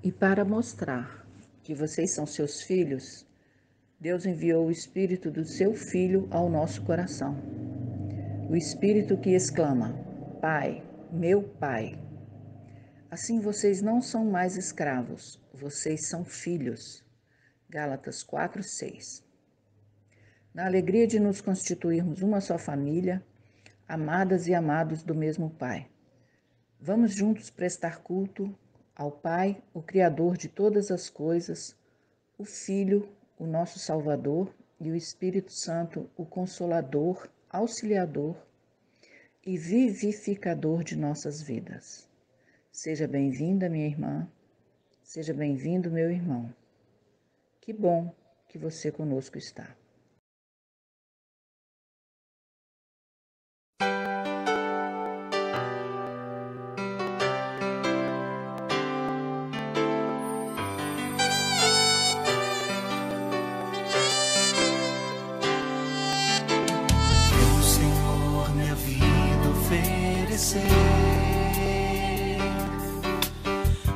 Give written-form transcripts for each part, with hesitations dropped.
E para mostrar que vocês são seus filhos, Deus enviou o Espírito do seu Filho ao nosso coração. O Espírito que exclama: Pai, meu Pai. Assim vocês não são mais escravos, vocês são filhos. Gálatas 4:6. Na alegria de nos constituirmos uma só família, amadas e amados do mesmo Pai, vamos juntos prestar culto ao Pai, o Criador de todas as coisas, o Filho, o nosso Salvador, e o Espírito Santo, o Consolador, Auxiliador e Vivificador de nossas vidas. Seja bem-vinda, minha irmã, seja bem-vindo, meu irmão. Que bom que você conosco está.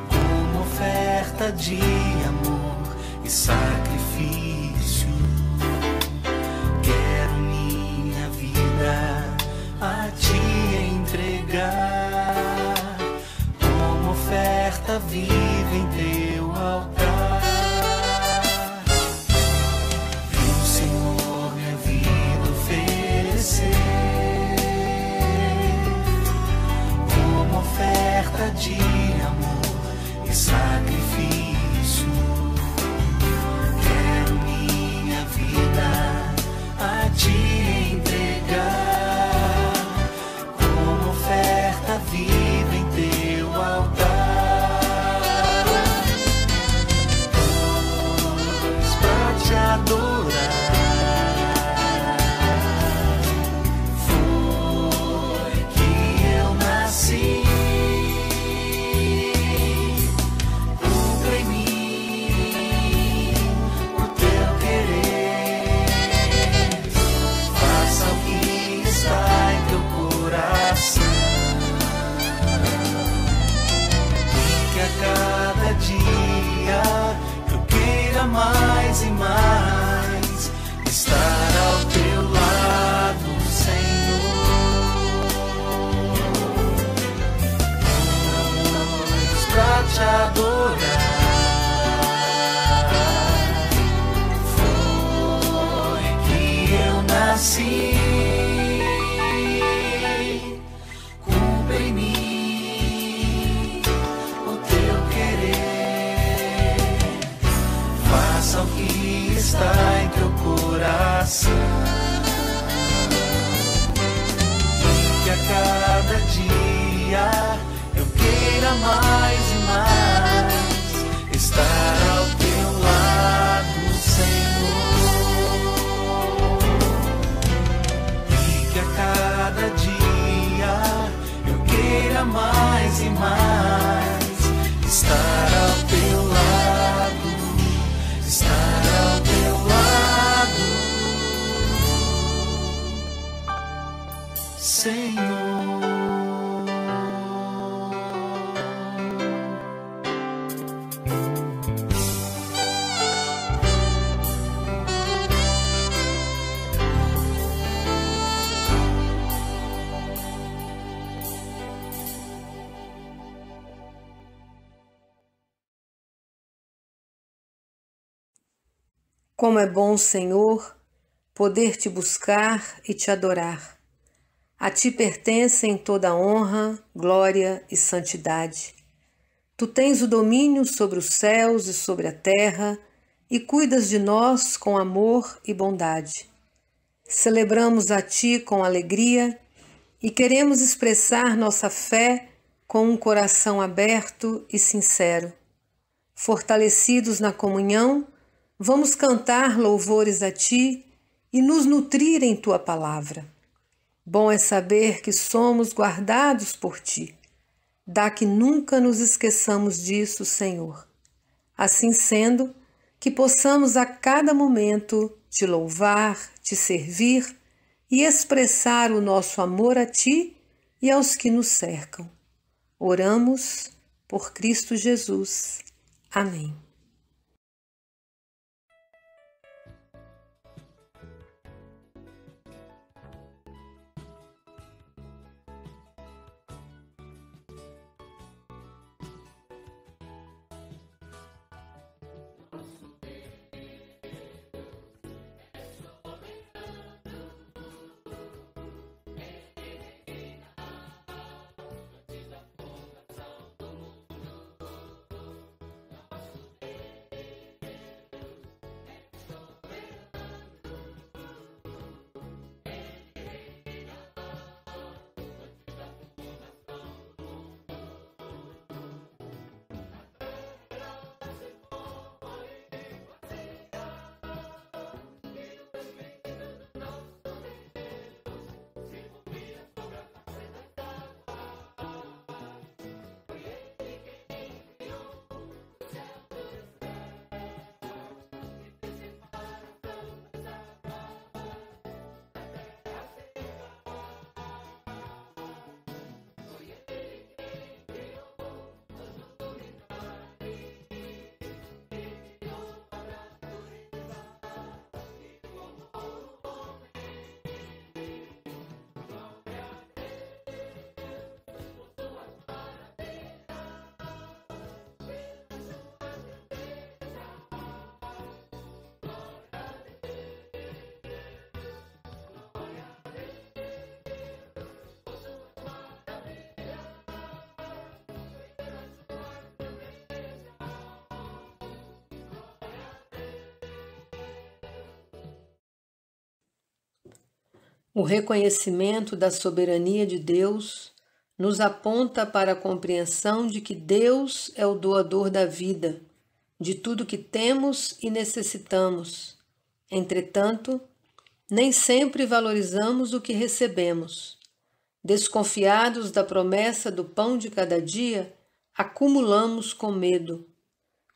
Como oferta de amor e sacrifício, quero minha vida a te entregar, como oferta viva em teu altar. Viu, Senhor, minha vida oferecer oferta de amor e sacrifício. Quero minha vida a te entregar, como oferta viva em teu altar. Pois pra te adorar foi que eu nasci. Cada dia eu queira mais e mais estar ao teu lado, Senhor. Pois pra te adorar foi que eu nasci. Cumpre em mim o que está em teu coração, e que a cada dia eu queira mais e mais estar ao teu lado, Senhor, e que a cada dia eu queira mais e mais estar ao teu lado. Estar ao teu lado, Senhor. Como é bom, Senhor, poder te buscar e te adorar. A ti pertencem toda honra, glória e santidade. Tu tens o domínio sobre os céus e sobre a terra e cuidas de nós com amor e bondade. Celebramos a ti com alegria e queremos expressar nossa fé com um coração aberto e sincero. Fortalecidos na comunhão, vamos cantar louvores a ti e nos nutrir em tua palavra. Bom é saber que somos guardados por ti. Dá que nunca nos esqueçamos disso, Senhor. Assim sendo, que possamos a cada momento te louvar, te servir e expressar o nosso amor a ti e aos que nos cercam. Oramos por Cristo Jesus. Amém. O reconhecimento da soberania de Deus nos aponta para a compreensão de que Deus é o doador da vida, de tudo que temos e necessitamos. Entretanto, nem sempre valorizamos o que recebemos. Desconfiados da promessa do pão de cada dia, acumulamos com medo.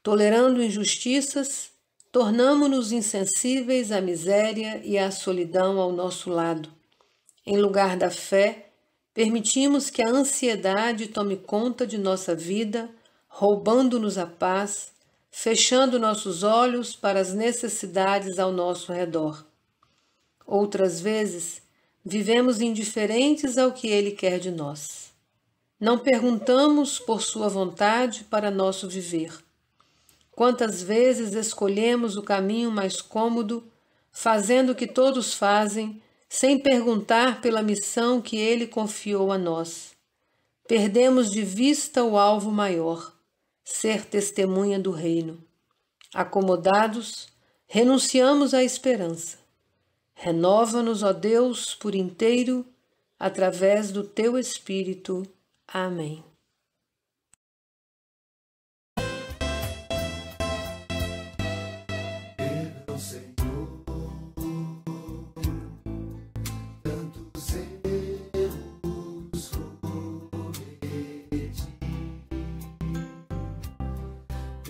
Tolerando injustiças, tornamo-nos insensíveis à miséria e à solidão ao nosso lado. Em lugar da fé, permitimos que a ansiedade tome conta de nossa vida, roubando-nos a paz, fechando nossos olhos para as necessidades ao nosso redor. Outras vezes, vivemos indiferentes ao que Ele quer de nós. Não perguntamos por sua vontade para nosso viver. Quantas vezes escolhemos o caminho mais cômodo, fazendo o que todos fazem, sem perguntar pela missão que Ele confiou a nós. Perdemos de vista o alvo maior, ser testemunha do reino. Acomodados, renunciamos à esperança. Renova-nos, ó Deus, por inteiro, através do Teu Espírito. Amém.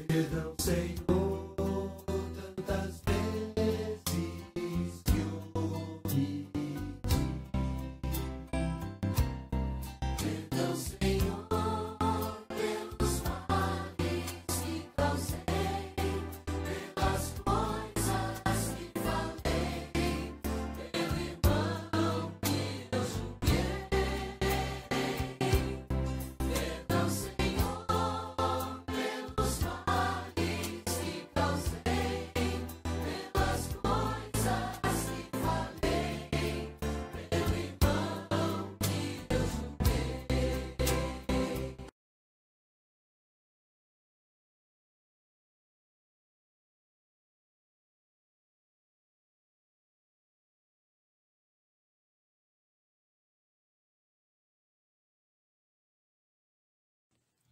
Perdão, Senhor, tantas vezes que eu omiti. Perdão, Senhor, pelos males que causei, pelas coisas que falei, pelo irmão que eu julguei. Perdão, Senhor, pelos males que causei, pelas coisas que falei, pelo irmão que eu julguei.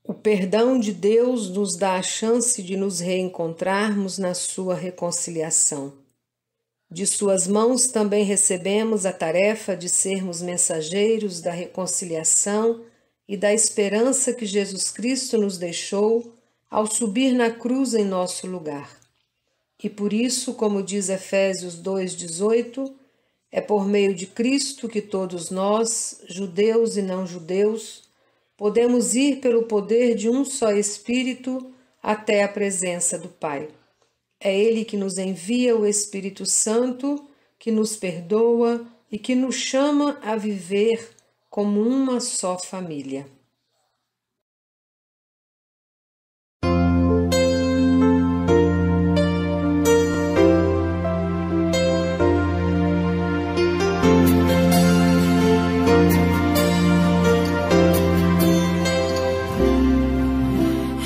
O perdão de Deus nos dá a chance de nos reencontrarmos na sua reconciliação. De suas mãos também recebemos a tarefa de sermos mensageiros da reconciliação e da esperança que Jesus Cristo nos deixou ao subir na cruz em nosso lugar. E por isso, como diz Efésios 2,18, é por meio de Cristo que todos nós, judeus e não judeus, podemos ir pelo poder de um só Espírito até a presença do Pai. É Ele que nos envia o Espírito Santo, que nos perdoa e que nos chama a viver como uma só família.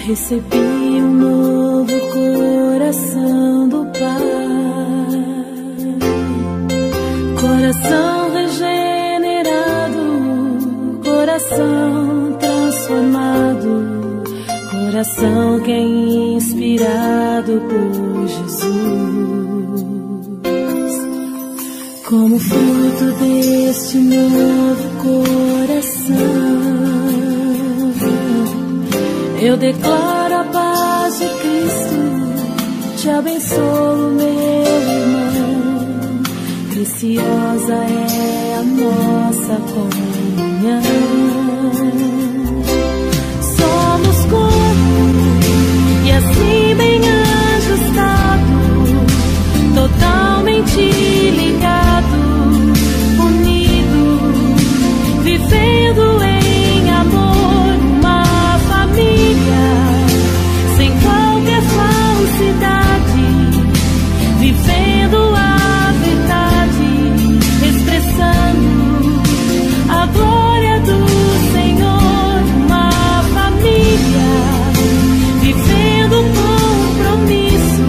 Recebi um novo coração do Pai, coração regenerado, coração transformado, coração que é inspirado por Jesus. Como fruto deste novo coração, eu declaro a paz de Cristo, te abençoo, meu irmão. Preciosa é a nossa comunhão. Somos corpo e assim bem ajustado, totalmente ligado, unido, vivendo em amor. Sem qualquer falsidade, vivendo a verdade, expressando a glória do Senhor. Uma família, vivendo o compromisso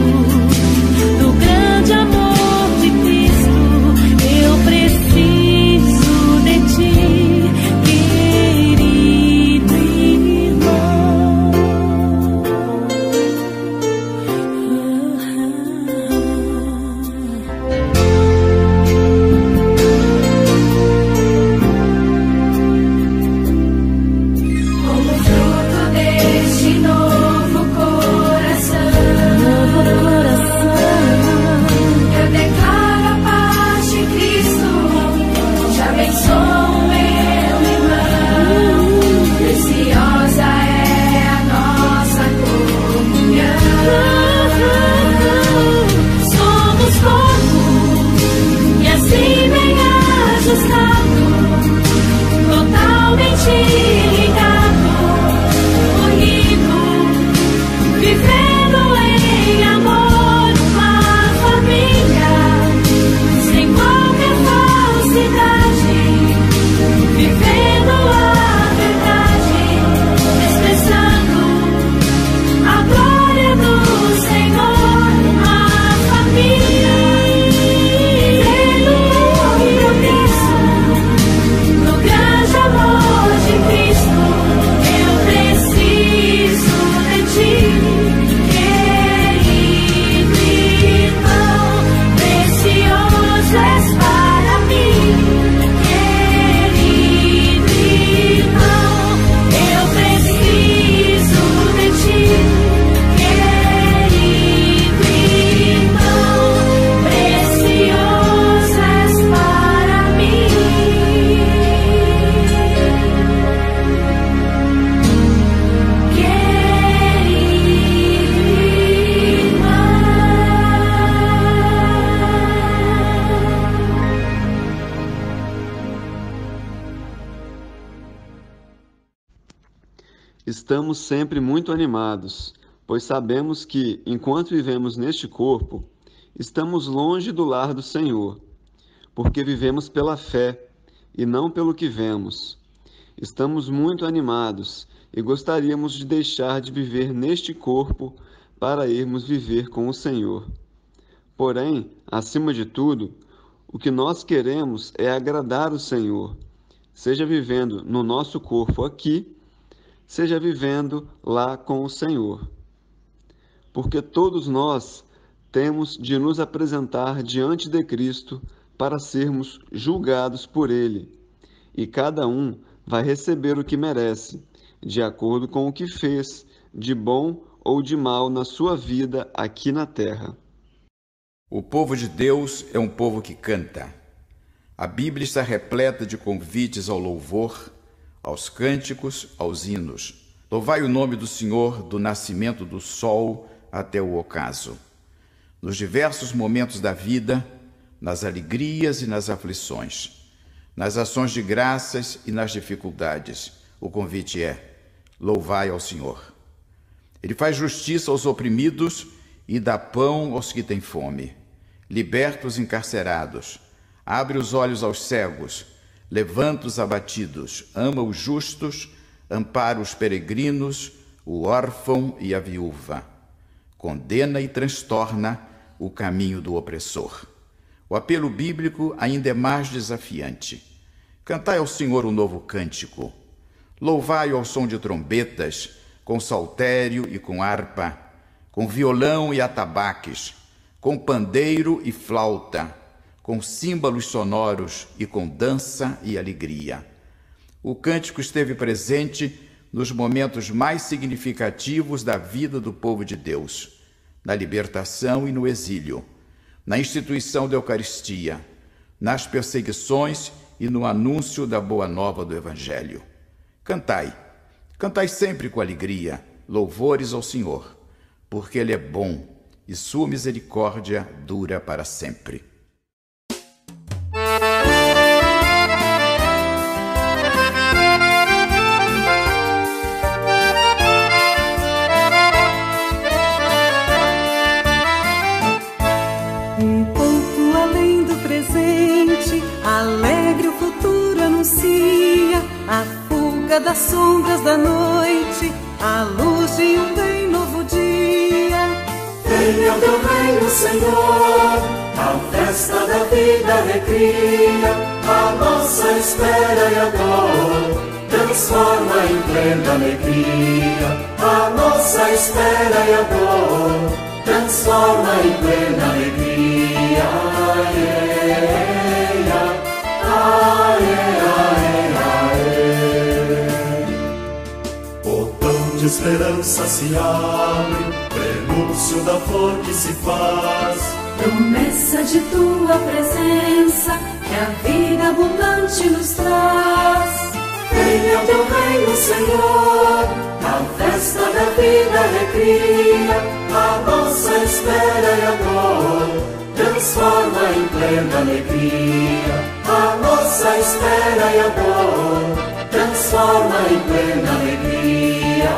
do grande amor de Cristo. Eu preciso de ti, querido irmão. Estamos sempre muito animados, pois sabemos que, enquanto vivemos neste corpo, estamos longe do lar do Senhor, porque vivemos pela fé e não pelo que vemos. Estamos muito animados e gostaríamos de deixar de viver neste corpo para irmos viver com o Senhor. Porém, acima de tudo, o que nós queremos é agradar o Senhor, seja vivendo no nosso corpo aqui, seja vivendo lá com o Senhor. Porque todos nós temos de nos apresentar diante de Cristo para sermos julgados por Ele, e cada um vai receber o que merece, de acordo com o que fez, de bom ou de mal na sua vida aqui na terra. O povo de Deus é um povo que canta. A Bíblia está repleta de convites ao louvor, aos cânticos, aos hinos. Louvai o nome do Senhor do nascimento do sol até o ocaso. Nos diversos momentos da vida, nas alegrias e nas aflições, nas ações de graças e nas dificuldades, o convite é: louvai ao Senhor. Ele faz justiça aos oprimidos e dá pão aos que têm fome. Liberta os encarcerados, abre os olhos aos cegos, levanta os abatidos, ama os justos, ampara os peregrinos, o órfão e a viúva. Condena e transtorna o caminho do opressor. O apelo bíblico ainda é mais desafiante. Cantai ao Senhor um novo cântico. Louvai-o ao som de trombetas, com saltério e com harpa, com violão e atabaques, com pandeiro e flauta, com símbolos sonoros e com dança e alegria. O cântico esteve presente nos momentos mais significativos da vida do povo de Deus, na libertação e no exílio, na instituição da Eucaristia, nas perseguições e no anúncio da boa nova do Evangelho. Cantai, cantai sempre com alegria, louvores ao Senhor, porque Ele é bom e sua misericórdia dura para sempre. Um pouco além do presente, alegre o futuro anuncia, a fuga das sombras da noite, a luz de um bem novo dia. Venha o teu reino, Senhor, a festa da vida recria, a nossa espera e a dor transforma em plena alegria. A nossa espera e a dor transforma em plena alegria. Portão de esperança se abre, prenúncio da flor que se faz, Promessa de tua presença, que a vida abundante nos traz. venha o teu reino, Senhor, a festa da vida recria, a nossa espera e a dor transforma em plena alegria. A nossa espera e a dor transforma em plena alegria.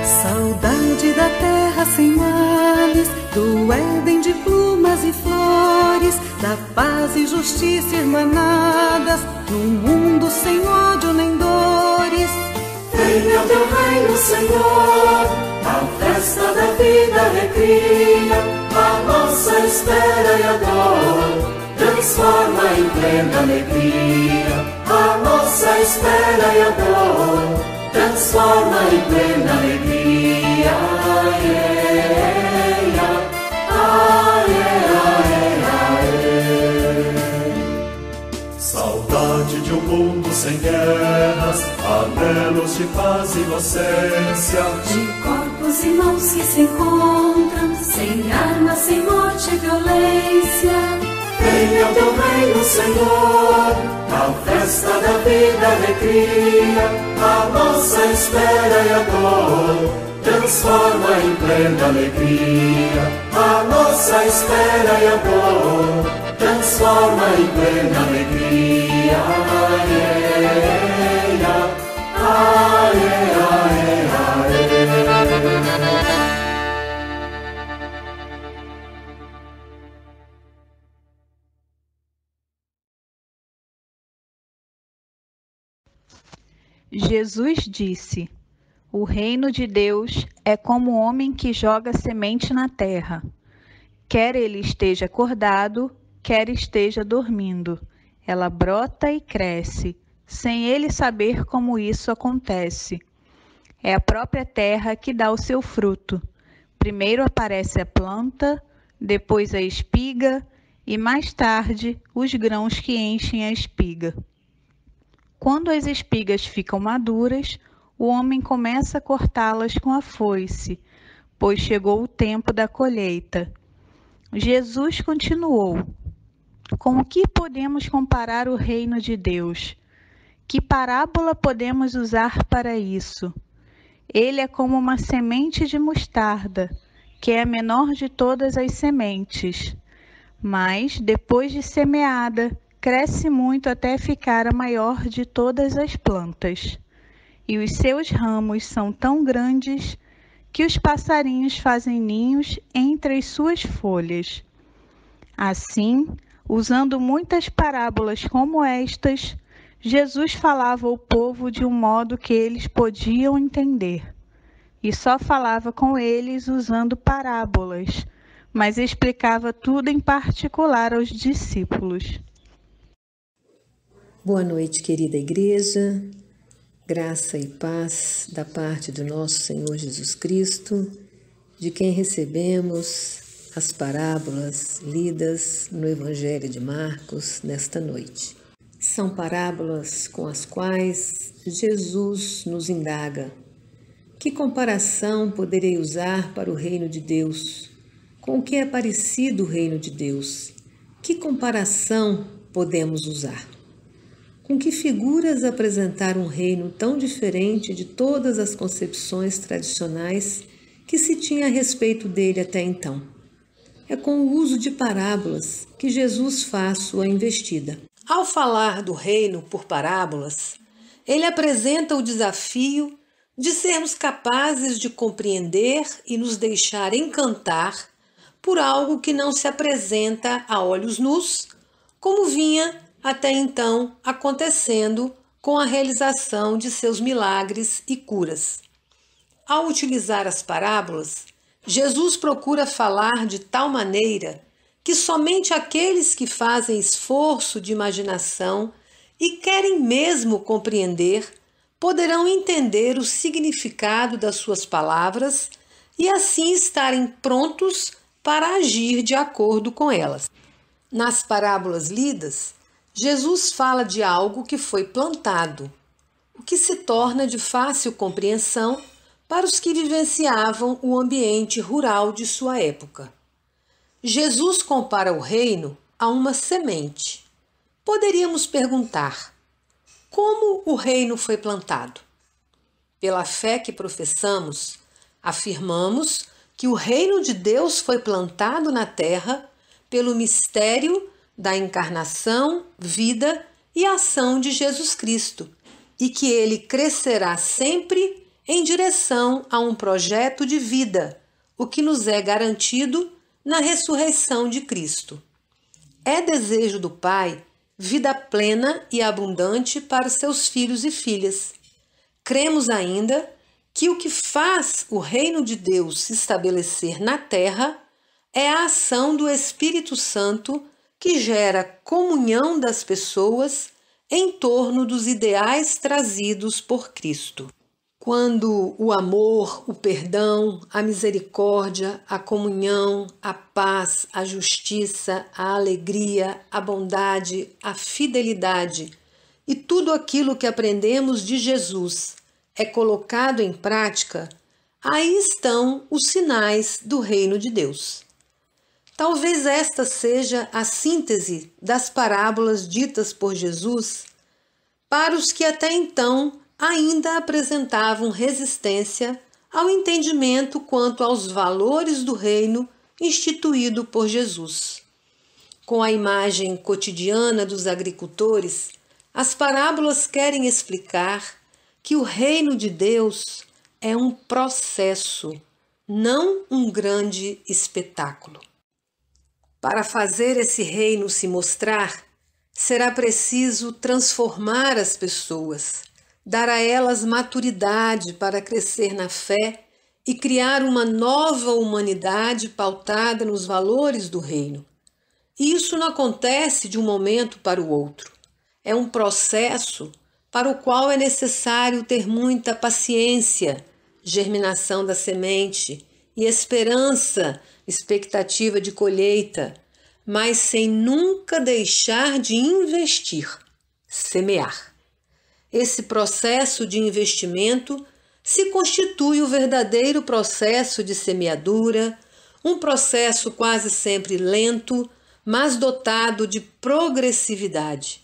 Saudade da terra sem males, do Éden de plumas e flores, da paz e justiça irmanadas, num mundo sem ódio nem dores. Venha o teu reino, Senhor, a festa da vida recria, a nossa espera e a dor transforma em plena alegria. A nossa espera e a dor transforma em plena alegria. Saudade de um mundo sem guerras, anelos de paz e inocência, De corpos e mãos que se encontram, sem armas, sem morte e violência. venha o teu reino, Senhor, a festa da vida recria, a nossa espera e a dor transforma em plena alegria. A nossa espera e a dor transforma em plena alegria. Jesus disse: o reino de Deus é como o homem que joga semente na terra. Quer ele esteja acordado, quer esteja dormindo. Ela brota e cresce, sem ele saber como isso acontece. É a própria terra que dá o seu fruto. Primeiro aparece a planta, depois a espiga e mais tarde os grãos que enchem a espiga. Quando as espigas ficam maduras, o homem começa a cortá-las com a foice, pois chegou o tempo da colheita. Jesus continuou: com o que podemos comparar o reino de Deus? Que parábola podemos usar para isso? Ele é como uma semente de mostarda, que é a menor de todas as sementes. Mas, depois de semeada, cresce muito até ficar a maior de todas as plantas. E os seus ramos são tão grandes que os passarinhos fazem ninhos entre as suas folhas. Assim, usando muitas parábolas como estas, Jesus falava ao povo de um modo que eles podiam entender. E só falava com eles usando parábolas, mas explicava tudo em particular aos discípulos. Boa noite, querida igreja. Graça e paz da parte do nosso Senhor Jesus Cristo, de quem recebemos as parábolas lidas no Evangelho de Marcos nesta noite. São parábolas com as quais Jesus nos indaga: que comparação poderei usar para o reino de Deus? Com o que é parecido o reino de Deus? Que comparação podemos usar? Com que figuras apresentar um reino tão diferente de todas as concepções tradicionais que se tinha a respeito dele até então? É com o uso de parábolas que Jesus faz sua investida. Ao falar do reino por parábolas, ele apresenta o desafio de sermos capazes de compreender e nos deixar encantar por algo que não se apresenta a olhos nus, como vinha até então acontecendo com a realização de seus milagres e curas. Ao utilizar as parábolas, Jesus procura falar de tal maneira que somente aqueles que fazem esforço de imaginação e querem mesmo compreender poderão entender o significado das suas palavras e assim estarem prontos para agir de acordo com elas. Nas parábolas lidas, Jesus fala de algo que foi plantado, o que se torna de fácil compreensão para os que vivenciavam o ambiente rural de sua época. Jesus compara o reino a uma semente. Poderíamos perguntar: como o reino foi plantado? Pela fé que professamos, afirmamos que o reino de Deus foi plantado na terra pelo mistério da encarnação, vida e ação de Jesus Cristo, e que ele crescerá sempre em direção a um projeto de vida, o que nos é garantido na ressurreição de Cristo. É desejo do Pai vida plena e abundante para os seus filhos e filhas. Cremos ainda que o que faz o reino de Deus se estabelecer na terra é a ação do Espírito Santo, que gera comunhão das pessoas em torno dos ideais trazidos por Cristo. Quando o amor, o perdão, a misericórdia, a comunhão, a paz, a justiça, a alegria, a bondade, a fidelidade e tudo aquilo que aprendemos de Jesus é colocado em prática, aí estão os sinais do reino de Deus. Talvez esta seja a síntese das parábolas ditas por Jesus para os que até então ainda apresentavam resistência ao entendimento quanto aos valores do reino instituído por Jesus. Com a imagem cotidiana dos agricultores, as parábolas querem explicar que o reino de Deus é um processo, não um grande espetáculo. Para fazer esse reino se mostrar, será preciso transformar as pessoas, dar a elas maturidade para crescer na fé e criar uma nova humanidade pautada nos valores do reino. E isso não acontece de um momento para o outro. É um processo para o qual é necessário ter muita paciência, germinação da semente e esperança, expectativa de colheita, mas sem nunca deixar de investir, semear. Esse processo de investimento se constitui o verdadeiro processo de semeadura, um processo quase sempre lento, mas dotado de progressividade.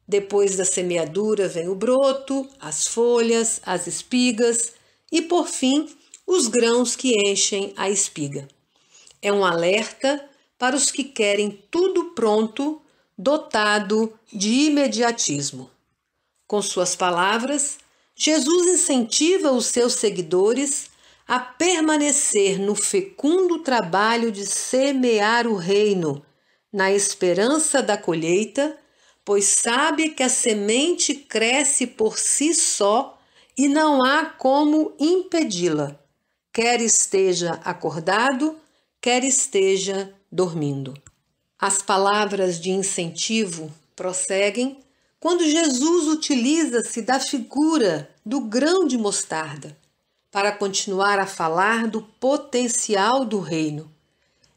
Depois da semeadura vem o broto, as folhas, as espigas e, por fim, os grãos que enchem a espiga. É um alerta para os que querem tudo pronto, dotado de imediatismo. Com suas palavras, Jesus incentiva os seus seguidores a permanecer no fecundo trabalho de semear o reino, na esperança da colheita, pois sabe que a semente cresce por si só e não há como impedi-la, quer esteja acordado, quer esteja dormindo. As palavras de incentivo prosseguem quando Jesus utiliza-se da figura do grão de mostarda para continuar a falar do potencial do reino.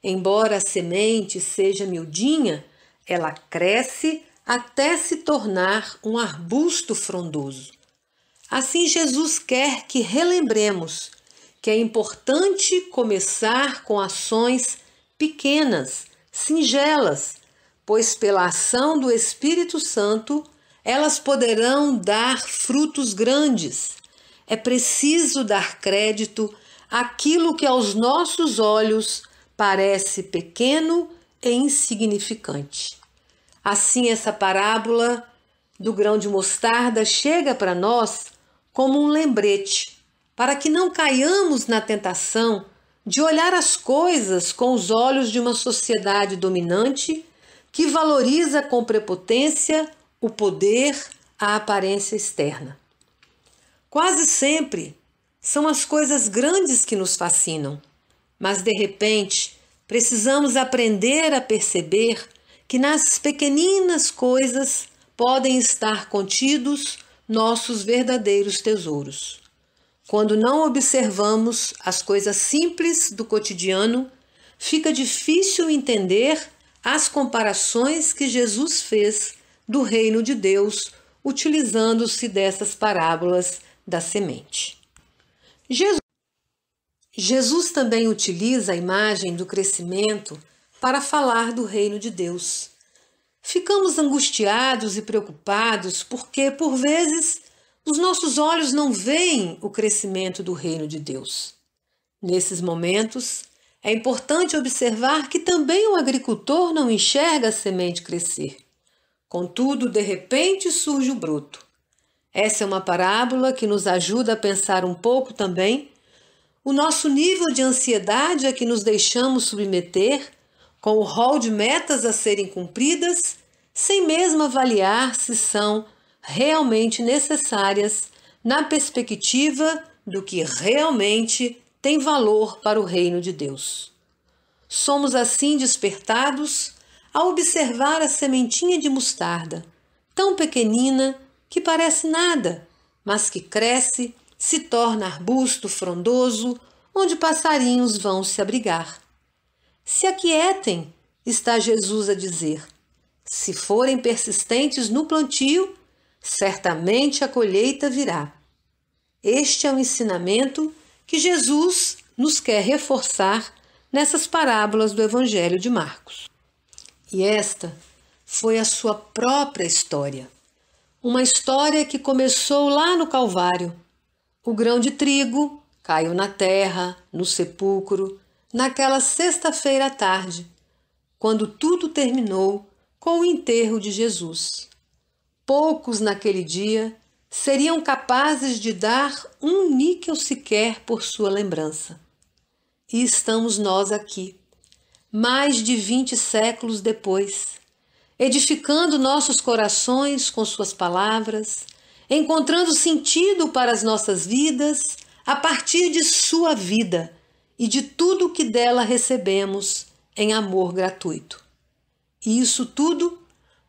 Embora a semente seja miudinha, ela cresce até se tornar um arbusto frondoso. Assim, Jesus quer que relembremos que é importante começar com ações pequenas, singelas, pois pela ação do Espírito Santo elas poderão dar frutos grandes. É preciso dar crédito àquilo que aos nossos olhos parece pequeno e insignificante. Assim, essa parábola do grão de mostarda chega para nós como um lembrete, para que não caiamos na tentação de olhar as coisas com os olhos de uma sociedade dominante que valoriza com prepotência o poder, a aparência externa. Quase sempre são as coisas grandes que nos fascinam, mas de repente precisamos aprender a perceber que nas pequeninas coisas podem estar contidos nossos verdadeiros tesouros. Quando não observamos as coisas simples do cotidiano, fica difícil entender as comparações que Jesus fez do reino de Deus, utilizando-se dessas parábolas da semente. Jesus também utiliza a imagem do crescimento para falar do reino de Deus. Ficamos angustiados e preocupados porque, por vezes, os nossos olhos não veem o crescimento do reino de Deus. Nesses momentos, é importante observar que também o agricultor não enxerga a semente crescer. Contudo, de repente surge o broto. Essa é uma parábola que nos ajuda a pensar um pouco também o nosso nível de ansiedade a que nos deixamos submeter, com o rol de metas a serem cumpridas, sem mesmo avaliar se são realmente necessárias na perspectiva do que realmente tem valor para o reino de Deus. Somos assim despertados a observar a sementinha de mostarda, tão pequenina que parece nada, mas que cresce, se torna arbusto frondoso, onde passarinhos vão se abrigar. Se aquietem, está Jesus a dizer. Se forem persistentes no plantio, certamente a colheita virá. Este é o ensinamento que Jesus nos quer reforçar nessas parábolas do Evangelho de Marcos. E esta foi a sua própria história. Uma história que começou lá no Calvário. O grão de trigo caiu na terra, no sepulcro, naquela sexta-feira à tarde, quando tudo terminou com o enterro de Jesus. Poucos naquele dia seriam capazes de dar um níquel sequer por sua lembrança. E estamos nós aqui, mais de 20 séculos depois, edificando nossos corações com suas palavras, encontrando sentido para as nossas vidas a partir de sua vida e de tudo que dela recebemos em amor gratuito. E isso tudo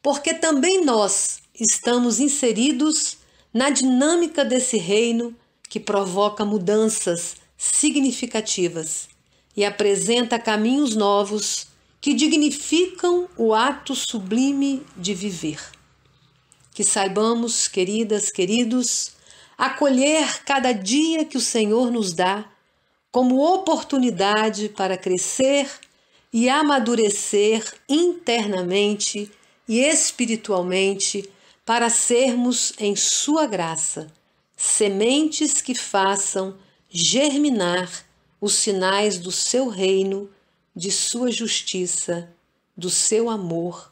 porque também nós estamos inseridos na dinâmica desse reino que provoca mudanças significativas e apresenta caminhos novos que dignificam o ato sublime de viver. Que saibamos, queridas, queridos, acolher cada dia que o Senhor nos dá como oportunidade para crescer e amadurecer internamente e espiritualmente para sermos, em sua graça, sementes que façam germinar os sinais do seu reino, de sua justiça, do seu amor,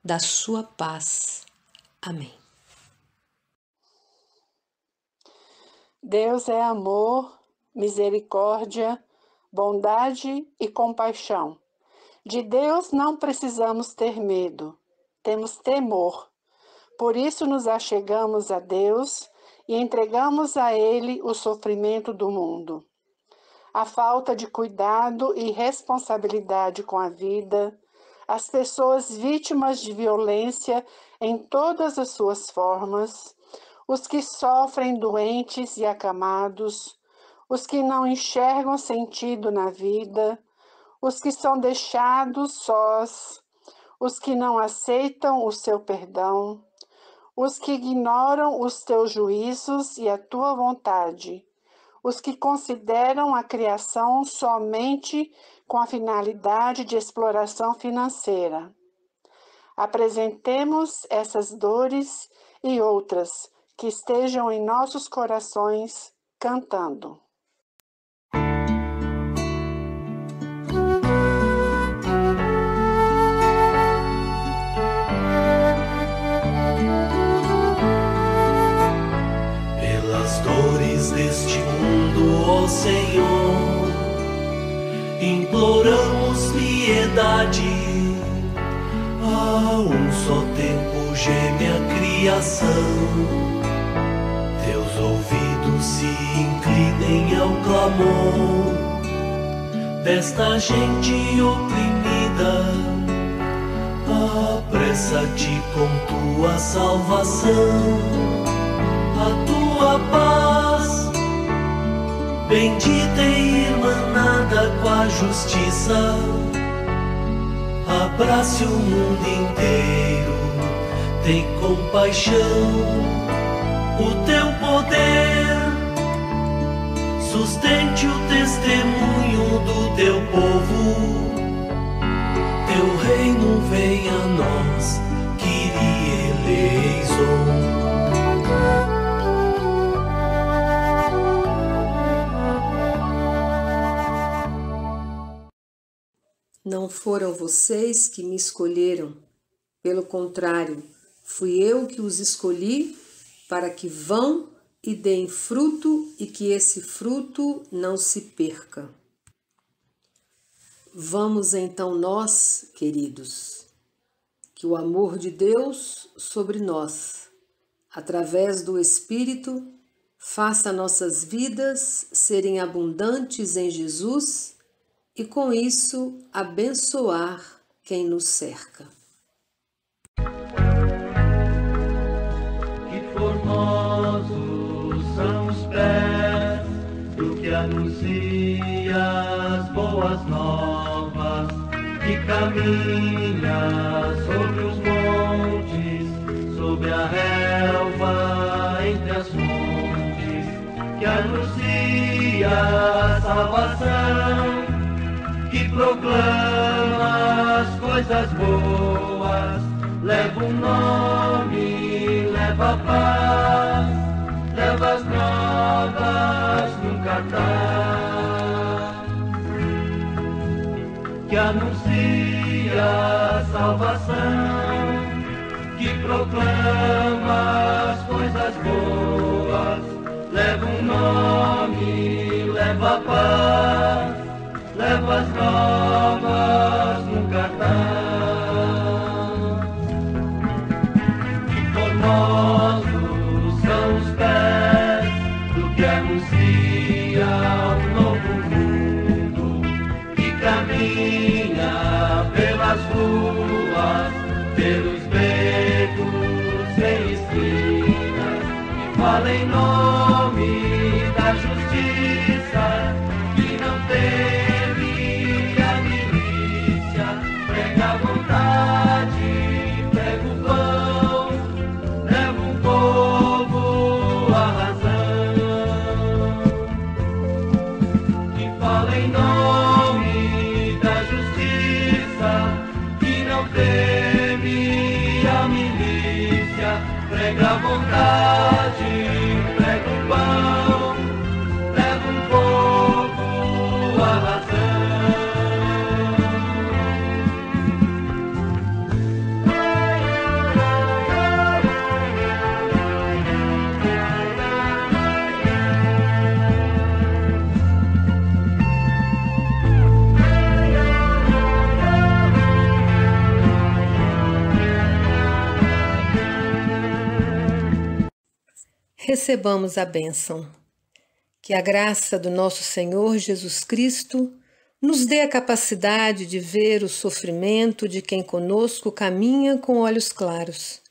da sua paz. Amém. Deus é amor, misericórdia, bondade e compaixão. De Deus não precisamos ter medo, temos temor. Por isso nos achegamos a Deus e entregamos a Ele o sofrimento do mundo. A falta de cuidado e responsabilidade com a vida, as pessoas vítimas de violência em todas as suas formas, os que sofrem doentes e acamados, os que não enxergam sentido na vida, os que são deixados sós, os que não aceitam o seu perdão, os que ignoram os teus juízos e a tua vontade, os que consideram a criação somente com a finalidade de exploração financeira. Apresentemos essas dores e outras que estejam em nossos corações cantando. Deste mundo, ó Senhor, imploramos piedade. A um só tempo geme a criação, teus ouvidos se inclinem ao clamor desta gente oprimida. Apressa-te com tua salvação, a tua paz bendita e irmanada com a justiça, abrace o mundo inteiro, tem compaixão, o teu poder sustente o testemunho do teu povo, teu reino venha a nós, Kyrie eleison. Não foram vocês que me escolheram, pelo contrário, fui eu que os escolhi para que vão e deem fruto e que esse fruto não se perca. Vamos então nós, queridos, que o amor de Deus sobre nós, através do Espírito, faça nossas vidas serem abundantes em Jesus e com isso abençoar quem nos cerca. Que formosos são os pés do que anuncia as boas novas, que caminha sobre os montes, sobre a relva, entre as fontes, que anuncia a salvação, que proclama as coisas boas, leva o nome, leva a paz, leva as novas num cartaz, que anuncia a salvação, que proclama as coisas boas, leva um nome, leva a paz, leva as novas num cartaz. Que formosos são os pés do que anuncia um novo mundo, que caminha pelas ruas, pelos becos sem esquinas, e fala em nome da justiça, que não tem a vontade, prega o pão, leva recebamos a bênção. Que a graça do nosso Senhor Jesus Cristo nos dê a capacidade de ver o sofrimento de quem conosco caminha com olhos claros.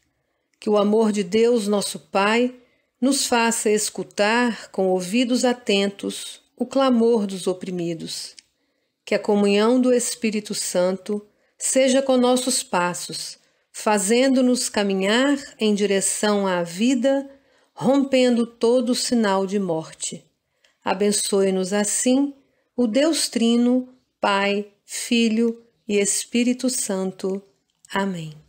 Que o amor de Deus, nosso Pai, nos faça escutar com ouvidos atentos o clamor dos oprimidos. Que a comunhão do Espírito Santo seja com nossos passos, fazendo-nos caminhar em direção à vida, rompendo todo sinal de morte. Abençoe-nos assim o Deus Trino, Pai, Filho e Espírito Santo. Amém.